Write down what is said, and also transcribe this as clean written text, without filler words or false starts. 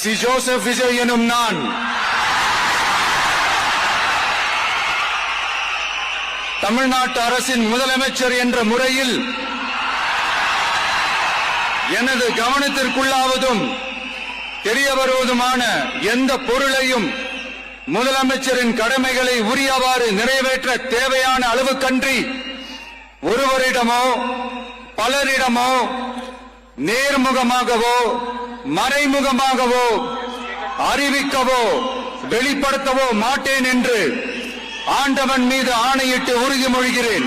C Joseph Vijay எனும் நான் தமிழ்நாட்டு அரசின் முதலமைச்சர் என்ற முறையில் எனது கவனத்திற்குள்ளாவதும் தெரிய வருவதுமான எந்த பொருளையும் முதலமைச்சரின் கடமைகளை உரியவாறு நிறைவேற்ற தேவையான அளவுக்கன்றி ஒருவரிடமோ பலரிடமோ நேர்முகமாகவோ மறைமுகமாகவோ அறிவிக்கவோ வெளிப்படுத்தவோ மாட்டேன் என்று ஆண்டவன் மீது ஆணையிட்டு உறுதிமொழிகிறேன்.